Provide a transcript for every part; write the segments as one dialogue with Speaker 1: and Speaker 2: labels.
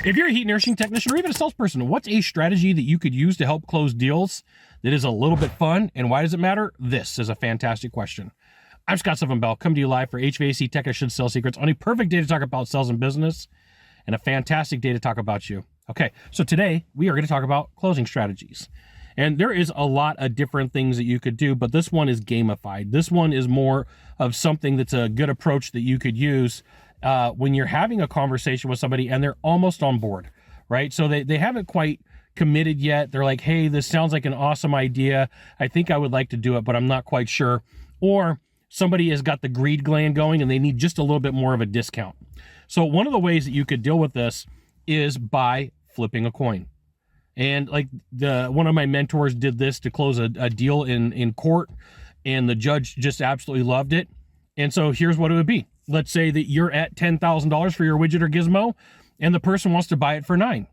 Speaker 1: If you're a heat and air conditioning technician or even a salesperson, what's a strategy that you could use to help close deals that is a little bit fun? And why does it matter? This is a fantastic question. I'm Scott Bell, coming to you live for HVAC Technician Sales Secrets on a perfect day to talk about sales and business and a fantastic day to talk about you. Okay, so today we are going to talk about closing strategies. And there is a lot of different things that you could do, but this one is gamified. This one is more of something that's a good approach that you could use when you're having a conversation with somebody and they're almost on board, right? So they haven't quite committed yet. They're like, hey, this sounds like an awesome idea. I think I would like to do it, but I'm not quite sure. Or somebody has got the greed gland going and they need just a little bit more of a discount. So one of the ways that you could deal with this is by flipping a coin. And like one of my mentors did this to close a deal in court, and the judge just absolutely loved it. And so here's what it would be. Let's say that you're at $10,000 for your widget or gizmo, and the person wants to buy it for $9,000.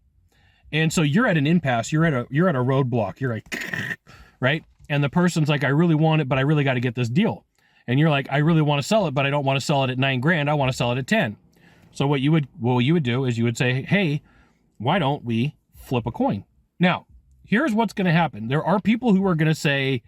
Speaker 1: And so you're at an impasse. You're at a roadblock. You're like, right? And the person's like, I really want it, but I really got to get this deal. And you're like, I really want to sell it, but I don't want to sell it at $9,000. I want to sell it at 10. So what you would do is you would say, hey, why don't we flip a coin? Now, here's what's going to happen. There are people who are going to say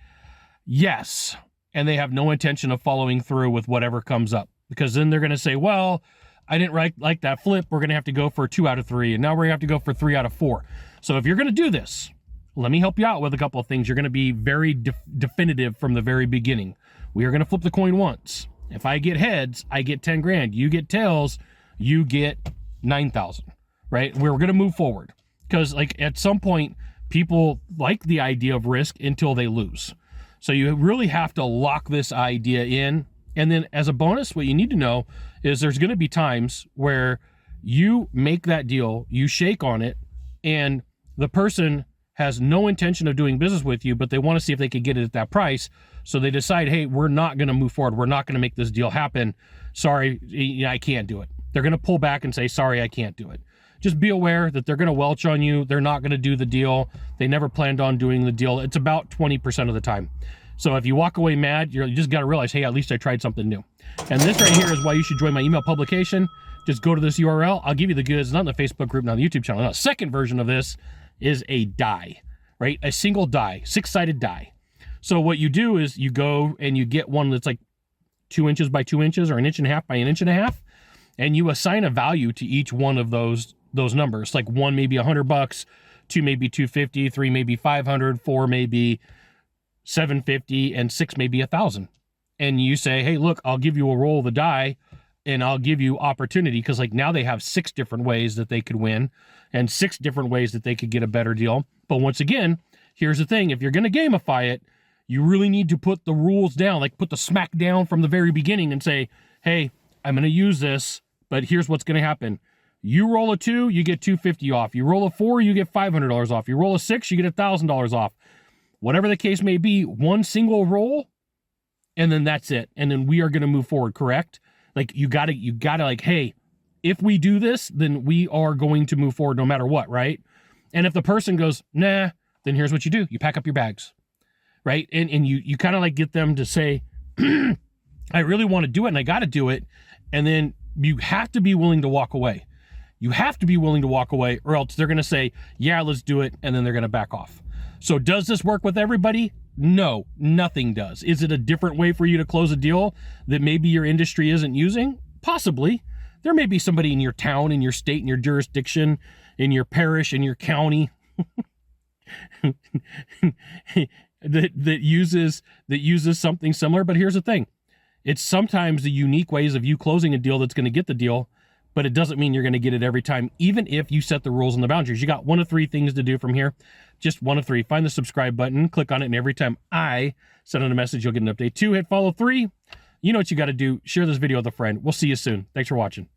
Speaker 1: yes, and they have no intention of following through with whatever comes up, because then they're going to say, well, I didn't like that flip. We're going to have to go for 2 out of 3, and now we're going to have to go for 3 out of 4. So if you're going to do this, let me help you out with a couple of things. You're going to be very definitive from the very beginning. We are going to flip the coin once. If I get heads, I get 10 grand. You get tails, you get 9,000, right? We're going to move forward. Because like at some point, people like the idea of risk until they lose. So you really have to lock this idea in. And then as a bonus, what you need to know is there's going to be times where you make that deal, you shake on it, and the person has no intention of doing business with you, but they want to see if they could get it at that price. So they decide, hey, we're not going to move forward. We're not going to make this deal happen. Sorry, I can't do it. They're going to pull back and say, sorry, I can't do it. Just be aware that they're going to welch on you. They're not going to do the deal. They never planned on doing the deal. It's about 20% of the time. So if you walk away mad, you just got to realize, hey, at least I tried something new. And this right here is why you should join my email publication. Just go to this URL. I'll give you the goods, not in the Facebook group, not on the YouTube channel. Now, second version of this is a die, right? A single die, 6-sided die. So what you do is you go and you get one that's like 2 inches by 2 inches or 1.5 inches by 1.5 inches, and you assign a value to each one of those numbers. Like 1 maybe $100, 2 maybe $250, 3 maybe $500, 4 maybe $750, and 6 maybe $1,000. And you say, hey, look, I'll give you a roll of the die and I'll give you opportunity, because like now they have 6 different ways that they could win and 6 different ways that they could get a better deal. But once again, here's the thing. If you're going to gamify it, you really need to put the rules down, like put the smack down from the very beginning and say, hey, I'm going to use this, but here's what's going to happen. You roll a 2, you get $250 off. You roll a 4, you get $500 off. You roll a 6, you get $1,000 off. Whatever the case may be, one single roll, and then that's it. And then we are going to move forward, correct? Like you gotta like, hey, if we do this, then we are going to move forward no matter what, right? And if the person goes, nah, then here's what you do. You pack up your bags, right? And you kind of like get them to say, I really want to do it and I got to do it. And then you have to be willing to walk away. You have to be willing to walk away, or else they're going to say, yeah, let's do it. And then they're going to back off. So does this work with everybody? No, nothing does. Is it a different way for you to close a deal that maybe your industry isn't using? Possibly. There may be somebody in your town, in your state, in your jurisdiction, in your parish, in your county that uses something similar. But here's the thing. It's sometimes the unique ways of you closing a deal that's going to get the deal, but it doesn't mean you're going to get it every time, even if you set the rules and the boundaries. You got 1 of 3 things to do from here. Just 1 of 3. Find the subscribe button, click on it, and every time I send out a message, you'll get an update. 2, hit follow. 3, you know what you got to do. Share this video with a friend. We'll see you soon. Thanks for watching.